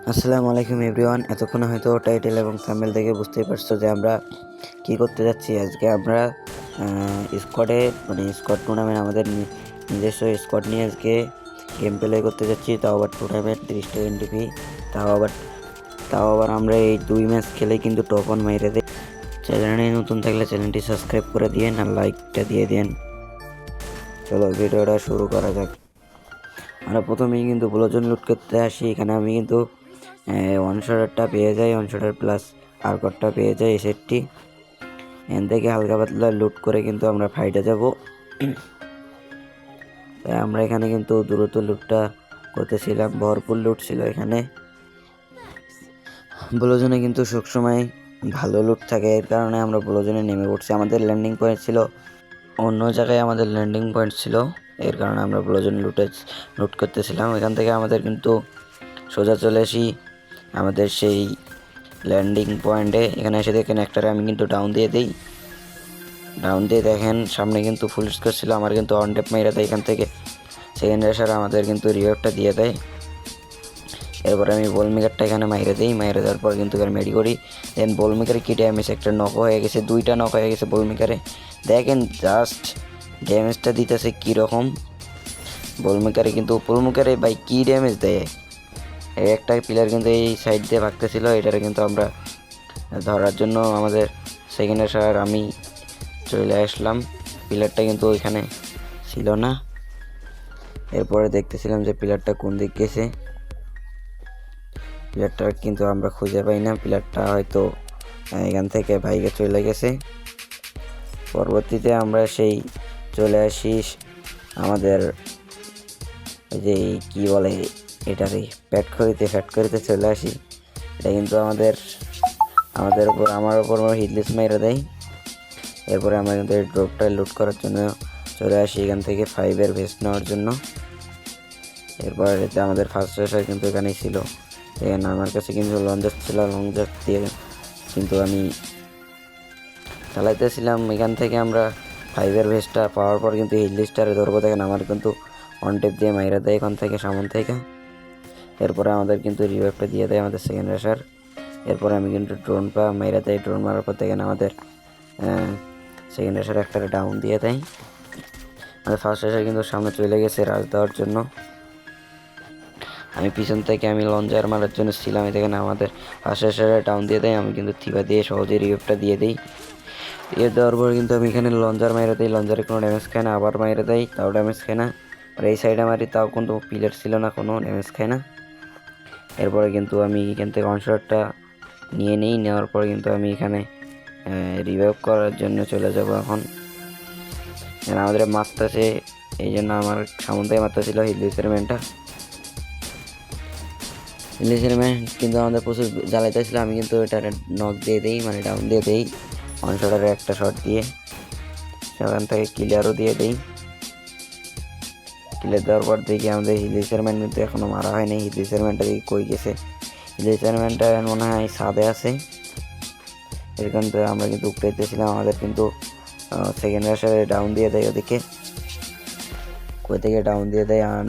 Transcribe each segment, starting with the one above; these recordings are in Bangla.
আসসালামু আলাইকুম এভরিওয়ান। এতক্ষণে হয়তো টাইটেল এবং থাম্বনেল দেখে বুঝতেই পারছো যে আমরা কি করতে যাচ্ছি। আজকে আমরা স্কোয়াড টুর্নামেন্ট, আমাদের নিজস্ব স্কোয়াড নিয়ে আজকে গেম প্লে করতে যাচ্ছি। তাও আবার টুর্নামেন্ট 30টা এনটিপি, তাও আবার আমরা এই 2 ম্যাচ খেলে কিন্তু টপ 1 মাইরে দেয়। চ্যানেলে নতুন থাকলে চ্যানেলটি সাবস্ক্রাইব করে দিয়েন আর লাইকটা দিয়ে দেন। চলো ভিডিওটা শুরু করা যাক। আমরা প্রথমেই কিন্তু ব্লোজন লুট করতে আসি। এখানে আমি কিন্তু ওয়ান শটারটা পেয়ে যাই, ওয়ান শটার প্লাস আরকটটা পেয়ে যাই। এই সেটটি এখান থেকে হালকা পাতলা লুট করে কিন্তু আমরা ফাইটে যাব। তাই আমরা এখানে কিন্তু দ্রুত লুটটা করতেছিলাম, ভরপুর লুট ছিল এখানে। ব্লোজনে কিন্তু সবসময় ভালো লুট থাকে, এর কারণে আমরা ব্লোজনে নেমে পড়ছি। আমাদের ল্যান্ডিং পয়েন্ট ছিল অন্য জায়গায়, এর কারণে আমরা ব্লোজন লুট করতেছিলাম। এখান থেকে আমাদের কিন্তু সোজা চলে আসি আমাদের সেই ল্যান্ডিং পয়েন্টে। এখানে এসে দেখেন একটারে আমি কিন্তু ডাউন দিয়ে দেখেন সামনে কিন্তু ফুল স্কোর ছিল, আমার কিন্তু অন ট্যাপ মাইরা দেয়। এখান থেকে সেকেন্ড রেসার আমাদের কিন্তু রিওয়ার্ডটা দিয়ে দেয়। এরপরে আমি বল মেকারটা এখানে মাইরে দেওয়ার পর কিন্তু এবার মেডি করি। দেন বল মেকারে কি ড্যামেজ, একটা নক হয়ে গেছে, 2টা নক হয়ে গেছে বল মেকারে। দেখেন জাস্ট ড্যামেজটা দিতেছে কীরকম বল মেকারে, কিন্তু বল মেকারে ভাই কী ড্যামেজ দেয়। একটা প্লেয়ার কিন্তু এই সাইড দিয়ে ভাগতেছিল, এটারে কিন্তু আমরা ধরার জন্য আমাদের সেকেন্ড রেসার আমি চলে আসলাম। প্লেয়ারটা কিন্তু ওইখানে ছিল না। এরপরে দেখতেছিলাম যে প্লেয়ারটা কোন দিক গেছে। প্লেয়ারটা কিন্তু আমরা খুঁজে পাই না, প্লেয়ারটা হয়তো এখান থেকে বাইকে চলে গেছে। পরবর্তীতে আমরা সেই চলে আসি আমাদের ওই যে কী বলে এটারে ফ্যাক্টরিতে চলে আসি। এটা কিন্তু আমার উপর হিটলিস মেরে দেয়। এরপরে আমরা কিন্তু এই ড্রপটা লুট করার জন্য চলে আসি এখান থেকে 5-এর ভেস্ট নেওয়ার জন্য। এরপর এতে আমাদের ফার্স্ট রেসার কিন্তু এখানেই ছিল। এখানে আমার কাছে কিন্তু লঞ্জার ছিল, লঞ্জার দিয়ে কিন্তু আমি চালাইতেছিলাম। এখান থেকে আমরা 5-এর ভেস্টটা পাওয়ার পর কিন্তু হিটলিস্টারে ধরবো। দেখেন আমার কিন্তু অন টেপ দিয়ে মাইরা দেয় এখান থেকে, সামন থেকে। এরপরে আমাদের কিন্তু রিভাইভটা দিয়ে দেয় আমাদের সেকেন্ড রেসার। এরপরে আমি কিন্তু ড্রোন মাইরা দেয়। ড্রোন মারার পর দেখেন আমাদের সেকেন্ড রেসার একটা ডাউন দিয়ে দেয়। আমাদের ফার্স্ট রেসার কিন্তু সামনে চলে গেছে রাজ দেওয়ার জন্য। আমি পিছন থেকে লঞ্চার মারার জন্য ছিলাম। দেখেন আমাদের ফার্স্ট রেসারে ডাউন দিয়ে দেয়। আমি কিন্তু থিবা দিয়ে সহজে রিভাইভটা দিয়ে দিই। দেওয়ার পর কিন্তু আমি এখানে লঞ্চার মাইরে দিই। লঞ্চারে কোনো ড্যামেজ খায় না, আবার মাইরে দেয়, তাও ড্যামেজ খায় না। আর এই সাইডে মারি, তাও কিন্তু পিলার ছিল না, কোনো ড্যামেজ খায় না। এরপরে কিন্তু আমি এখান থেকে অনশটটা নেওয়ার পর কিন্তু আমি এখানে রিভাইভ করার জন্য চলে যাব। এখন আমাদের মারতেছে, এই জন্য আমার সামন থেকে মারতেছিল হিটলিসের ম্যান কিন্তু আমাদের প্রচুর জ্বালাইতেছিল। আমি কিন্তু এটা নক দিয়ে দিই, মানে ডাউন দিয়ে দিই অনশটারে একটা শট দিয়ে। সেখান থেকে ক্লিয়ারও দিয়ে দিই। ক্লিয়ার দেওয়ার পর দেখি আমাদের হিটলিসের ম্যান কিন্তু এখনও মারা হয়নি। হিটলিসের ম্যানটা দেখি কই গেছে। হিটলিসের ম্যানটা মনে হয় ছাদে আছে। এরকম তো আমরা কিন্তু উঠতেছিলাম। আমাদের কিন্তু সেকেন্ড রেসারে ডাউন দিয়ে দেয় ওদিকে, কই থেকে ডাউন দিয়ে দেয়। আর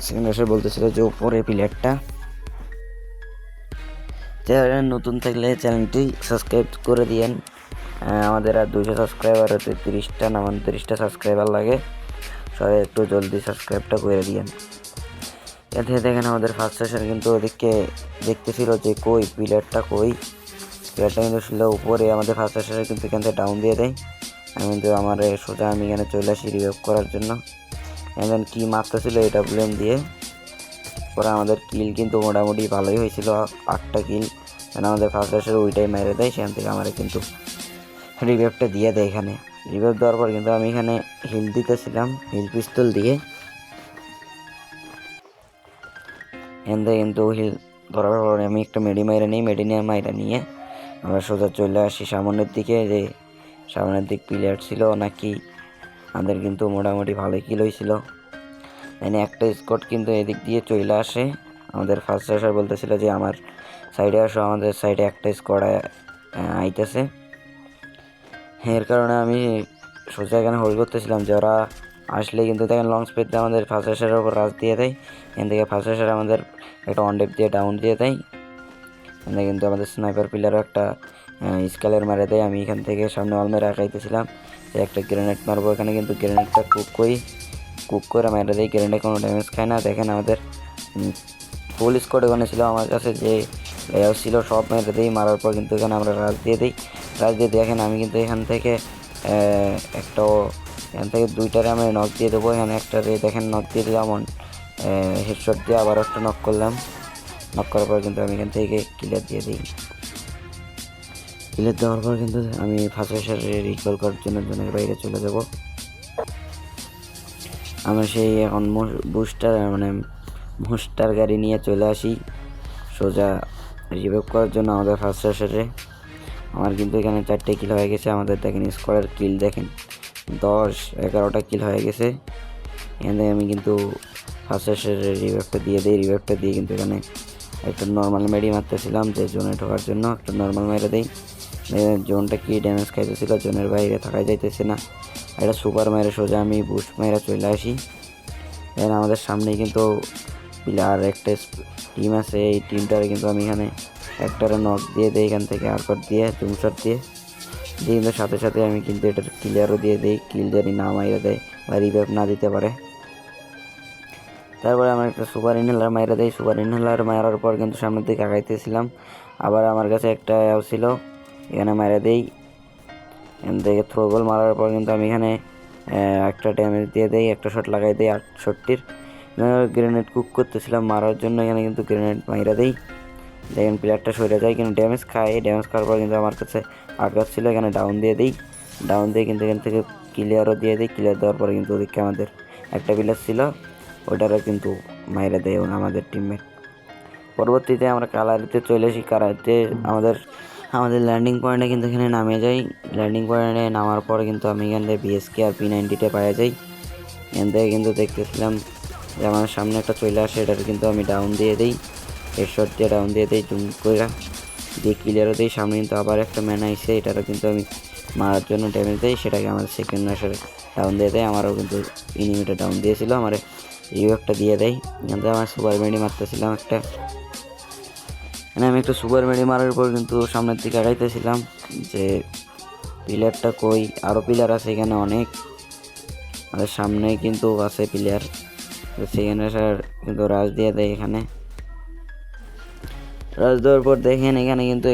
সেকেন্ড রেসার বলতেছিল যে উপরে প্লেয়ারটা। চ্যানেল নতুন থাকলে চ্যানেলটি সাবস্ক্রাইব করে দিয়েন। আমাদের আর 200 সাবস্ক্রাইবার হতে 30টা না 29টা সাবস্ক্রাইবার লাগে। সবাই একটু জলদি সাবস্ক্রাইবটা করে দিয়েন। এতে দেখেন আমাদের ফার্স্ট সেশন কিন্তু ওদিকে দেখতেছিল যে কই প্লেয়ারটা কিন্তু ছিল উপরে। আমাদের ফার্স্ট সেশনে কিন্তু এখান থেকে ডাউন দিয়ে দেয়। আমি কিন্তু আমি এখানে চলে আসি রিভাইভ করার জন্য। এখন কি মারতেছিল এটা ব্লেম দিয়ে। পরে আমাদের কিল কিন্তু মোটামুটি ভালোই হয়েছিল, 8টা কিল। আমাদের ফার্স্ট রেসার ওইটাই মেরে দেয়। সেখান থেকে আমার কিন্তু রিভাইভটা দিয়ে দেয়। এখানে রিভাইভ দেওয়ার পর কিন্তু আমি এখানে হিল দিতেছিলাম, হিল পিস্তল দিয়ে। কিন্তু হিল ধরার পর আমি একটা মেডি মাইরা নিয়ে আমরা সোজা চলে আসি সামনের দিকে। যে সামনের দিক প্লেয়ার ছিল নাকি, আমাদের কিন্তু মোটামুটি ভালোই কিল হয়েছিল। এনে একটা স্কোয়াড কিন্তু এদিক দিয়ে চলে আসে। আমাদের ফার্স্ট রেসার বলতেছিল যে আমার সাইডে আসো, আমাদের সাইডে একটা স্কোয়াড আইতেছে। এর কারণে আমি সোজা এখানে হোল্ড করতেছিলাম যে ওরা আসলে কিন্তু দেখেন লং স্পিড দিয়ে আমাদের ফার্স্ট রেসারের উপর রাজ দিয়ে দেয়। এখান থেকে ফার্স্ট রেসার আমাদের একটা অনডেপ দিয়ে ডাউন দিয়ে দেয়। এখানে কিন্তু আমাদের স্নাইপার প্লেয়ারও একটা স্কেলের মেরে দেয়। আমি এখান থেকে সামনে অল মেরে আঁকাইতেছিলাম যে একটা গ্রেনেড মারবো, এখানে কিন্তু গ্রেনেডটা কুক করে মেরে দেয়। গ্রেনেডে কোনো ড্যামেজ খায় না। দেখেন আমাদের ফুল স্কোয়াড ওখানে ছিল, আমার কাছে যে ছিল সব মেরে দিই। মারার পর কিন্তু এখানে আমরা রাজ দিয়ে দেখেন আমি কিন্তু এখান থেকে দুইটারে আমি নক দিয়ে দেবো। এখানে একটা দেখেন নক দিয়ে দিলাম, হেডশট দিয়ে আবার একটা নক করলাম। নক করার পর কিন্তু আমি এখান থেকে ক্লিয়ার দিয়ে দিই। ক্লিয়ার দেওয়ার পর কিন্তু আমি ফার্স্ট এসে রিকল করার জন্য জনের বাইরে চলে যাব। আমরা সেই এখন বুস্টার গাড়ি নিয়ে চলে আসি সোজা রিভাইভ করার জন্য আমাদের ফার্স্ট এসে। আমার কিন্তু এখানে 4টে কিল হয়ে গেছে। আমাদের দেখেন স্কোয়াডের কিল দেখেন 10-11টা কিল হয়ে গেছে। এখানে আমি কিন্তু ফার্স্ট এসে রিভাইভটা দিয়ে দিই। রিভাইভটা দিয়ে কিন্তু এখানে একটা নর্মাল মেডি মারতেছিলাম যে জোনে ঢোকার জন্য, একটা নর্মাল মেরে দিই। জোনটা কি ড্যামেজ খাইতেছিল, জোনের বাইরে থাকা যাইতেছে না। একটা সুপার মেরে সোজা আমি বুস্ট মেরে চলে আসি। এখানে আমাদের সামনেই কিন্তু আর একটা টিম আছে, এই টিমটারে কিন্তু আমি এখানে একটারে নক দিয়ে দিই এখান থেকে আরকট দিয়ে জুমশট দিয়ে কিন্তু সাথে সাথে আমি কিন্তু এটার ক্লিয়ারও দিয়ে দিই, কিল জানি না মাইরা দেয় বা রিভাইভ না দিতে পারে। তারপরে আমার একটা সুপার ইনহেলার মাইরা দেয়। সুপার ইনহেলার মারার পর কিন্তু সামনের দিকে আগাইতেছিলাম, আবার আমার কাছে একটা ছিল, এখানে মাইরা দেই। এখান থেকে থ্রো বল মারার পর কিন্তু আমি এখানে একটা ড্যামেজ দিয়ে দেই, একটা শট লাগাই দিই 68-র। গ্রেনেড কুক করতেছিলাম মারার জন্য, এখানে কিন্তু গ্রেনেড মাইরা দেই। দেখেন প্লেয়ারটা সরে যায় কিন্তু ড্যামেজ খায়। ড্যামেজ খাওয়ার পর কিন্তু আমার কাছে আঘাত ছিল, এখানে ডাউন দিয়ে দিই। ডাউন দিয়ে কিন্তু এখান থেকে ক্লিয়ারও দিয়ে দিই। ক্লিয়ার দেওয়ার পরে কিন্তু ওদিকে আমাদের একটা প্লেয়ার ছিল, ওটারও কিন্তু মাইরা দেয় আমাদের টিমমেট। পরবর্তীতে আমরা কালারিতে চলে আসি। কালারিতে আমাদের ল্যান্ডিং পয়েন্টে কিন্তু এখানে নামে যাই। ল্যান্ডিং পয়েন্টে নামার পরে কিন্তু আমি এখান থেকে বিএসকে আর P90টা পাওয়া যাই। এখান থেকে কিন্তু দেখতেছিলাম যে আমার সামনে একটা চলে আসে, এটার কিন্তু আমি ডাউন দিয়ে দিই, হেডশট দিয়ে ডাউন দিয়ে দিই, জুম করে দিয়ে ক্লিয়ারও দিই। সামনে কিন্তু আবার একটা ম্যান আইসে, এটারও কিন্তু আমি মারার জন্য ড্যামেজ দিই, সেটাকে আমার সেকেন্ড ম্যাচের ডাউন দিয়ে দেয়। আমারও কিন্তু ইনিমিটা ডাউন দিয়েছিল, আমার রিভাইভটা দিয়ে দেয়। এখান থেকে আমার সুপার মেডি মারতেছিলাম একটা, আমি একটা সুপার মেডি মারার পর কিন্তু সামনের দিকে আগাইতেছিলাম যে প্লেয়ারটা কই, আরও প্লেয়ার আছে এখানে অনেক, আমাদের সামনে কিন্তু আছে প্লেয়ার। সেখানে স্যার কিন্তু রাজ দিয়ে দেয়। এখানে রাজ দেওয়ার পর দেখেন এখানে কিন্তু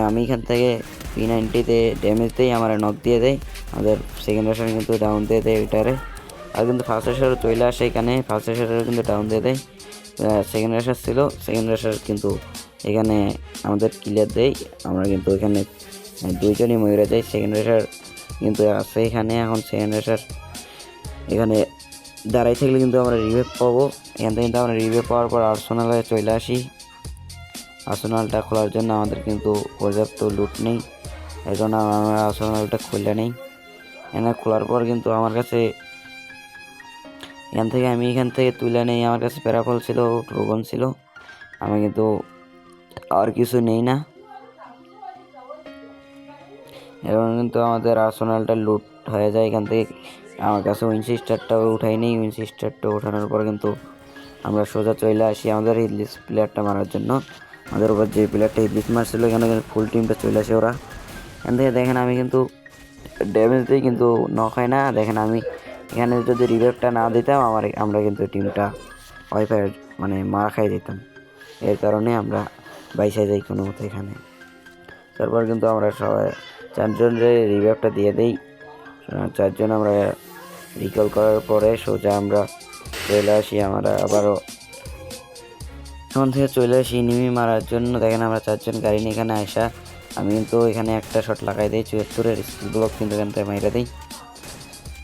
আমি এখান থেকে P90তে ড্যামেজ দিই, আমার নক দিয়ে দেয়। আমাদের সেকেন্ড রাশার কিন্তু ডাউন দিয়ে দেয় ওইটারে। আর কিন্তু ফার্স্ট রাশারও চলে আসে এখানে, ফার্স্ট রাশারও কিন্তু ডাউন দিয়ে দেয়। সেকেন্ড রাশার ছিল, সেকেন্ড রাশার কিন্তু এখানে আমাদের ক্লিয়ার দেয়। আমরা কিন্তু এখানে দুইজনই ময়ূরে যাই। সেকেন্ড রাশার কিন্তু আছে এখানে, এখন সেকেন্ড রাশার এখানে দাঁড়াই থাকলে কিন্তু আমরা রিভাইভ পাবো। এখান থেকে কিন্তু আমরা রিভাইভ পাওয়ার পর আর্সেনালে চলে আসি। আর্সেনালটা খোলার জন্য আমাদের কিন্তু পর্যাপ্ত লুট নেই, এই জন্য আমরা আর্সেনালটা খুলে নেই। এখানে খোলার পর কিন্তু আমার কাছে এখান থেকে তুলে নেই, আমার কাছে প্যারাফল ছিল, ট্রোগন ছিল, আমি কিন্তু আর কিছু নেই না। এখন কিন্তু আমাদের আর্সেনালটা লুট হয়ে যায়। এখান থেকে আমার কাছে উইনচেস্টারটাও উঠাই নেই। উইনচেস্টারটা ওঠানোর পর কিন্তু আমরা সোজা চলে আসি আমাদের হিডলিস প্লেয়ারটা মারার জন্য। আমাদের উপর যে প্লেয়ারটা হিডলিস মারছিল এখানে ফুল টিমটা চলে আসে ওরা। এখান থেকে দেখেন আমি কিন্তু ড্যামেজ দিই কিন্তু নক হয় না। দেখেন আমি এখানে যদি রিভাইভটা না দিতাম আমরা কিন্তু টিমটা ওয়াইফাই মানে মারা খাই দিতাম। এর কারণে আমরা বাইসে যাই কোনো মতো এখানে। তারপর কিন্তু আমরা সবাই 4জনের রিভাইভটা দিয়ে দিই। 4জন আমরা রিকল করার পরে সোজা আমরা চলে আসি। আমরা আবারও এখান থেকে চলে আসি এনিমি মারার জন্য। দেখেন আমরা 4জন গাড়ি নিয়ে এখানে আসা, আমি কিন্তু এখানে একটা শট লাগাই দিই 74-এর স্কিল ব্লক, কিন্তু এখান থেকে মাইরা দিই।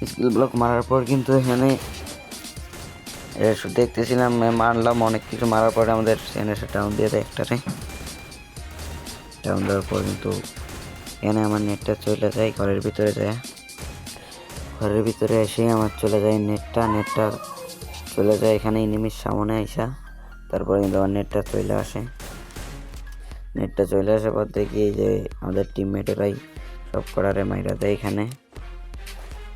স্কিল ব্লক মারার পর কিন্তু এখানে দেখতেছিলাম মারলাম অনেক কিছু, মারার পরে আমাদের সেনেসে ডাউন দিয়ে দেয় একটারে। ডাউন দেওয়ার পর কিন্তু এখানে আমার নেটটা চলে যায় ঘরের ভিতরে যায়। ঘরের ভিতরে এসে আমার চলে যায় নেটটা চলে যায় এখানে এনিমির সামনে আইসা। তারপরে কিন্তু আমার নেটটা চলে আসে। নেটটা চলে আসার পর দেখি যে আমাদের টিমমেটেরাই সব করারে মাইরা দেয় এখানে।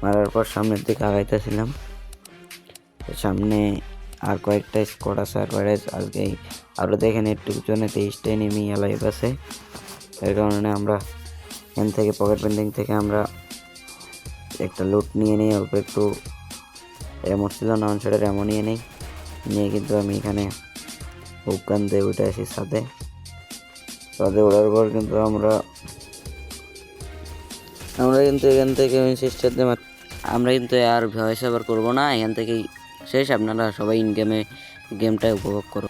মারার পর সামনের দিকে আগাইতেছিলাম, সামনে আর কয়েকটা স্কোয়াড আছে আজকে আরও দেখেন একটু পিছনে 23টা এনিমি লাইভ আছে। এর কারণে আমরা এখান থেকে পকেট পেন্টিং থেকে আমরা একটা লুট নিয়ে নিই, অল্প একটু এমন ছিল না অনসারের এমন নিয়ে কিন্তু আমি এখানে হুকান দিয়ে উঠে আসি ছাদে ওঠার পর কিন্তু আমরা কিন্তু এখান থেকে আমরা কিন্তু আর ভয়েস ওভার করবো না, এখান থেকেই শেষ। আপনারা সবাই ইন গেমটা উপভোগ করো।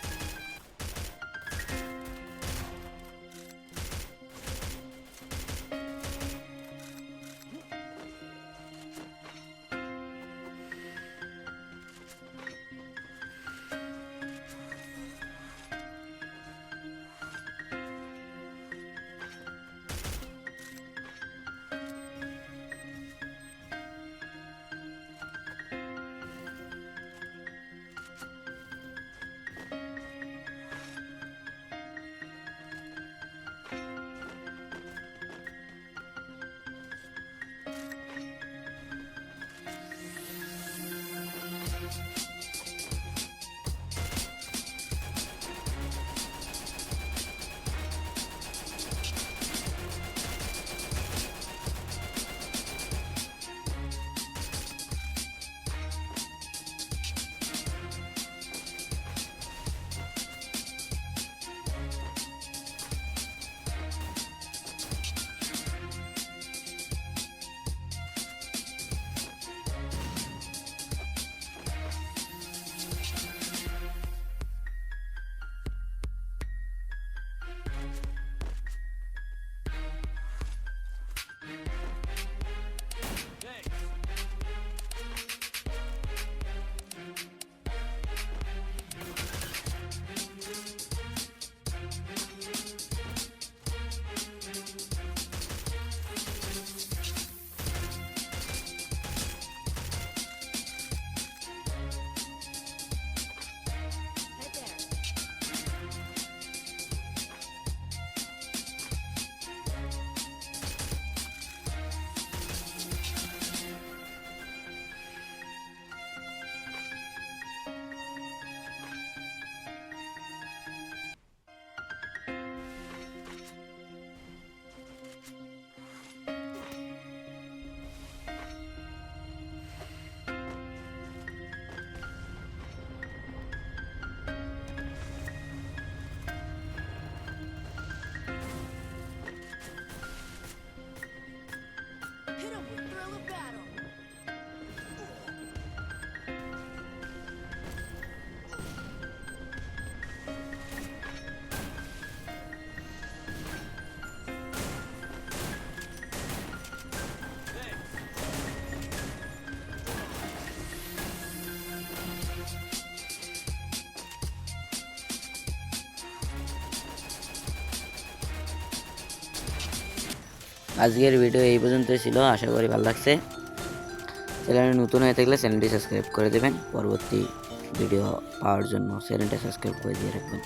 আজকের ভিডিও এই পর্যন্তই ছিল, আশা করি ভালো লাগছে। চ্যানেলে নতুন হয়ে থাকলে চ্যানেলটি সাবস্ক্রাইব করে দেবেন, পরবর্তী ভিডিও পাওয়ার জন্য চ্যানেলটা সাবস্ক্রাইব করে দিয়ে রাখবেন।